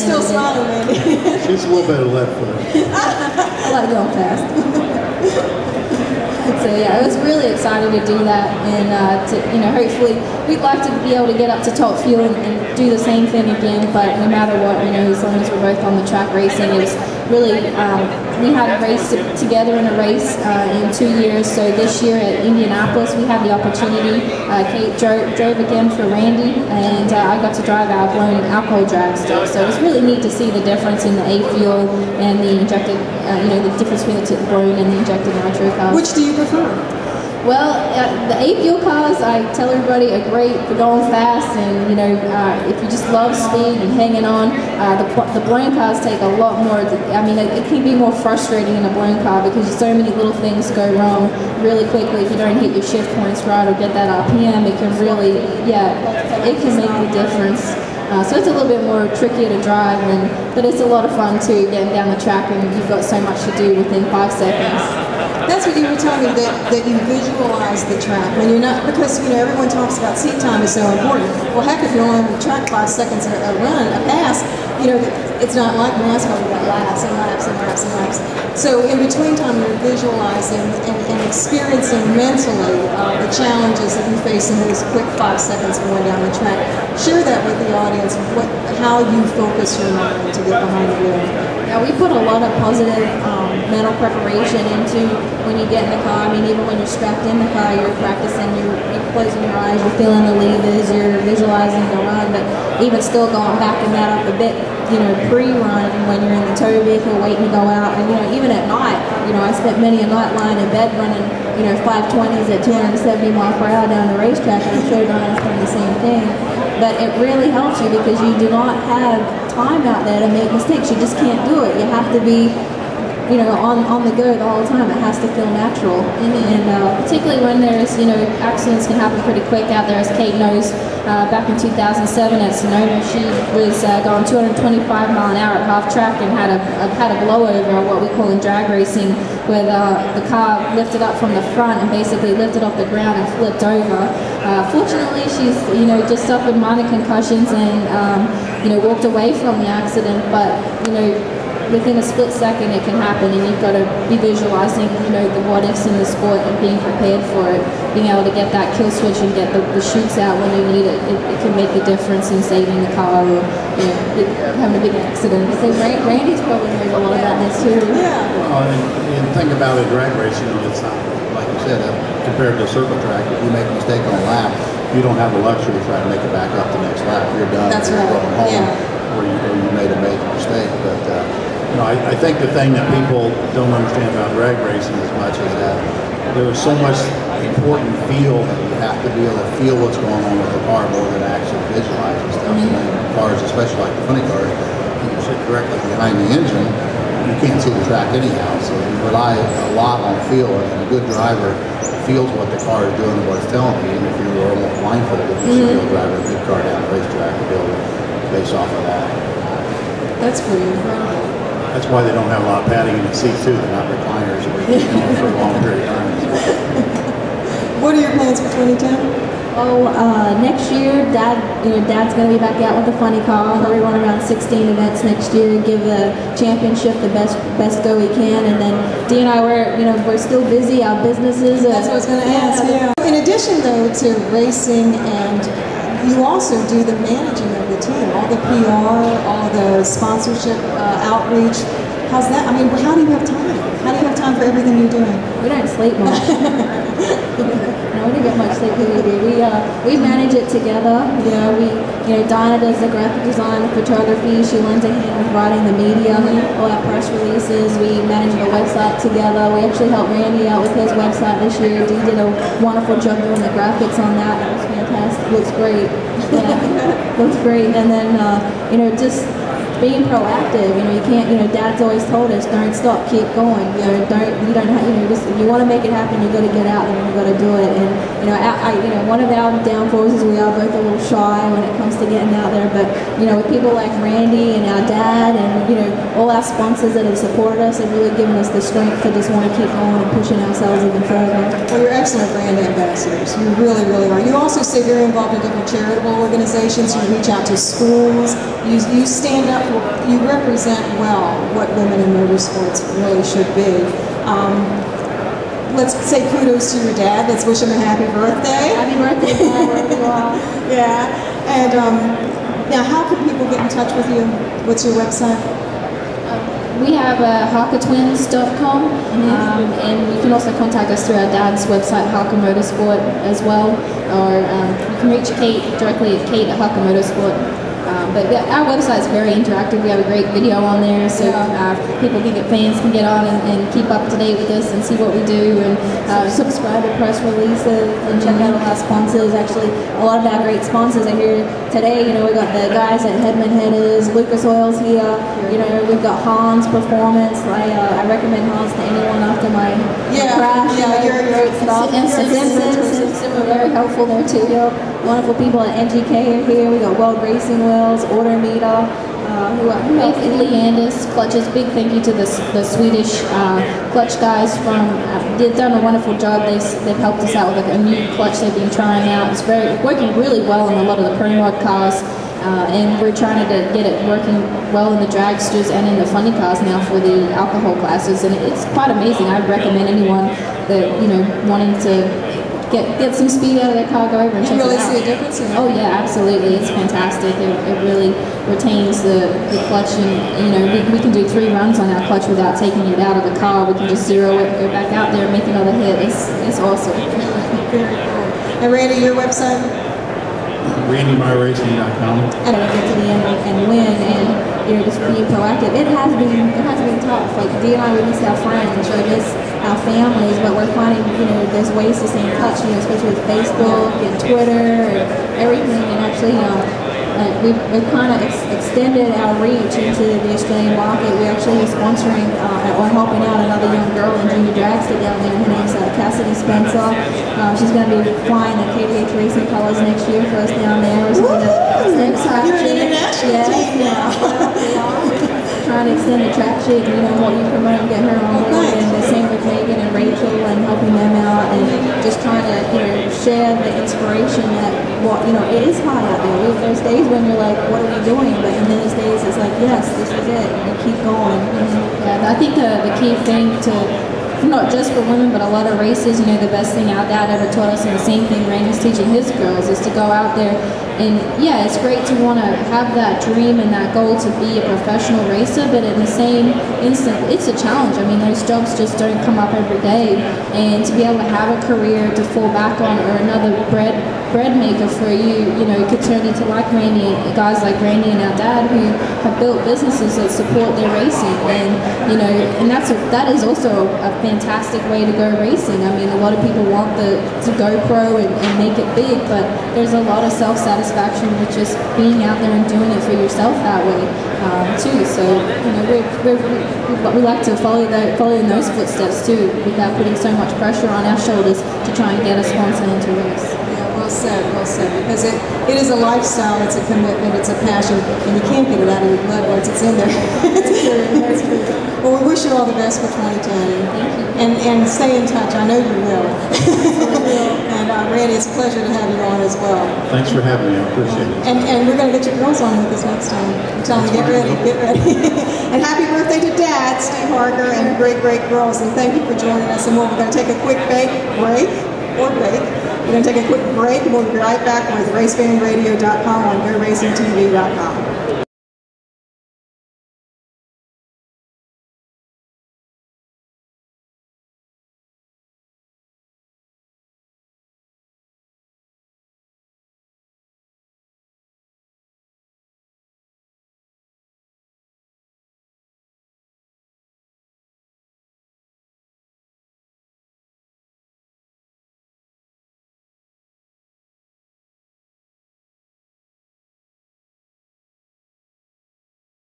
still smiling, Randy. She's a little bit of left foot. I like going fast. So yeah, it was really exciting to do that, and hopefully we'd like to be able to get up to top fuel and do the same thing again. But no matter what, as long as we're both on the track racing, it was really we had raced together in a race in 2 years. So this year at Indianapolis, we had the opportunity. Kate drove again for Randy, and I got to drive our blown alcohol dragster. So it was really neat to see the difference in the A fuel and the injected, the difference between the blown and the injected nitro cars. Which do you prefer? Well, the A fuel cars, I tell everybody, are great for going fast, and if you just love speed and hanging on, the blown cars take a lot more. It can be more frustrating in a blown car because so many little things go wrong really quickly. If you don't hit your shift points right or get that RPM, it can really, it can make a difference. So it's a little bit more trickier to drive, but it's a lot of fun too, getting down the track, and you've got so much to do within 5 seconds. That's what you were telling me, that you visualize the track when you're not, because everyone talks about seat time is so important. Well, heck, if you're on the track 5 seconds a pass, it's not like NASCAR, we've got laps and laps and laps and laps. So in between time, you're visualizing and experiencing mentally the challenges that you face in those quick 5 seconds going down the track. Share that with the audience, how you focus your mind to get behind the wheel. Yeah, we put a lot of positive mental preparation into when you get in the car. Even when you're strapped in the car, you're practicing, you're closing your eyes, you're feeling the levers, you're visualizing the run, but even still going back and that up a bit, pre-run when you're in the tow vehicle waiting to go out. And even at night, I spent many a night lying in bed running 520s at 270 miles per hour down the racetrack, and I'm sure Diana's done the same thing. But it really helps you because you do not have time out there to make mistakes. You just can't do it. You have to be on the go the whole time. It has to feel natural. And particularly when there's, accidents can happen pretty quick out there, as Kate knows. Back in 2007 at Sonoma, she was going 225 mile an hour at half track and had a blowover, what we call in drag racing, where the car lifted up from the front and basically lifted off the ground and flipped over. Fortunately, she's just suffered minor concussions and walked away from the accident, but within a split second it can happen, and you've got to be visualizing the what ifs in the sport and being prepared for it, being able to get that kill switch and get the shoots out when you need it. It can make a difference in saving the car or having a big accident. I think Randy's probably heard a lot about this too. Yeah. And think about it, drag racing, it's not, like you said, compared to a circle track, if you make a mistake on a lap, you don't have the luxury to try to make it back up the next lap. You're done. That's right. You're going home, or you made a major mistake. But I think the thing that people don't understand about drag racing as much is that there is so much important feel that you have to be able to feel what's going on with the car more than actually visualizing stuff. And cars, especially like the funny cars, you sit directly behind the engine, you can't see the track anyhow. So you rely a lot on feel, and a good driver feels what the car is doing and what it's telling you. And if you're almost blindfolded, you should be able to drive a good car down the racetrack and be able to base off of that. That's pretty incredible. That's why they don't have a lot of padding in the seats too. They're not recliners for a long period of time. What are your plans for 2010? Oh, next year, Dad's going to be back out with the funny car. We're going to run around 16 events next year, give the championship the best go we can. And then Dee and I, we're still busy. Our businesses. That's what I was going to ask. Yeah. In addition, though, to racing, and you also do the managing of the team, all the PR, all the sponsorship outreach. How's that? How do you have time? How do you have time for everything you're doing? We don't sleep much. No, we don't get much sleep either. We manage it together. Dinah does the graphic design, photography. She lends a hand with writing the media, all our press releases. We manage the website together. We actually helped Randy out with his website this year. Dee did a wonderful job doing the graphics on that. It was fantastic. Looks great. Yeah, looks great. And then just being proactive. You can't. Dad's always told us, don't stop, keep going. If you want to make it happen, you got to get out there and you got to do it. And one of our downfalls is we are both a little shy when it comes to getting out there. But with people like Randy and our dad and all our sponsors that have supported us and really given us the strength to just want to keep going and pushing ourselves even further. Well, you're excellent brand ambassadors. You really, really are. You also stay very involved in different charitable organizations. You reach out to schools. You stand up for, you represent well what women in motorsports really should be. Let's say kudos to your dad. Let's wish him a happy birthday. Happy birthday, Dad, wherever you are. Yeah. And now, how can people get in touch with you? What's your website? We have harkertwins.com, and you can also contact us through our dad's website, Harker Motorsport, as well. Or you can reach Kate directly at Kate@Harker Motorsport. But yeah, our website is very interactive. We have a great video on there, so fans can get on and keep up to date with us and see what we do, and subscribe to press releases and check out all our sponsors. Actually, a lot of our great sponsors are here today. You know, we've got the guys at Headman Headers, Lucas Oil's here. You know, we've got Hans Performance. I recommend Hans to anyone after my crash. Yeah, you're stuff. And Simpson were very helpful there too. Wonderful people at NGK are here. We got World Racing Wheels, Order Meter, Leandis Clutches. Big thank you to the Swedish clutch guys from. They've done a wonderful job. They've helped us out with a new clutch they've been trying out. It's working really well in a lot of the pro mod cars. And we're trying to get it working well in the dragsters and in the funny cars now for the alcohol classes, and it's quite amazing. I'd recommend anyone that wanting to get some speed out of their car, go over and check it out. You really see a difference? Oh yeah, absolutely. It's fantastic. It really retains the clutch, and we can do 3 runs on our clutch without taking it out of the car. We can just zero it, go back out there, and make another hit. It's awesome. Very cool. And Randy, your website? RandyMeyerRacing.com. And get to the end and win, and just being proactive. It has been tough. Like Dee and I, we miss our friends, I miss our families, but we're finding there's ways to stay in touch. Especially with Facebook and Twitter and everything. And actually, we've kind of extended our reach into the Australian market. We actually are sponsoring or helping out another young girl in junior dragster down there. Her name's Cassidy Spencer. She's going to be flying the KDH Racing colors next year for us down there. You're an international team now. Trying to extend the Track Chic, what you promote and get her on board, and the same with Megan and Rachel, and helping them out, and just trying to share the inspiration that it is hard out there. There's days when you're like, what are we doing? But in those days it's like, yes, this is it, and keep going. Yeah, I think the key thing to, not just for women, but a lot of races, the best thing our dad ever taught us, and the same thing Randy's teaching his girls, is to go out there. And yeah, it's great to want to have that dream and that goal to be a professional racer, but in the same instant, it's a challenge. I mean, those jobs just don't come up every day, and to be able to have a career to fall back on, or another bread maker for you, could turn into like Randy, guys like Randy and our dad who have built businesses that support their racing, and that is also a fantastic way to go racing. I mean, a lot of people want to go pro and make it big, but there's a lot of self-satisfaction with just being out there and doing it for yourself that way too. So we like to follow in those footsteps too, without putting so much pressure on our shoulders to try and get a sponsor into race. Well said, because it is a lifestyle, it's a commitment, it's a passion, and you can't get it out of your blood once it's in there. That's true. Well, we wish you all the best for 2010. Thank you. And stay in touch. I know you will. And Randy, it's a pleasure to have you on as well. Thanks for having me. I appreciate it. And we're going to get your girls on with us next time. I'm telling you, get ready. And happy birthday to Dad, Steve Harker, and great girls. And thank you for joining us. And we're going to take a quick break. We're going to take a quick break, and we'll be right back with racefanradio.com on GoRacingTV.com.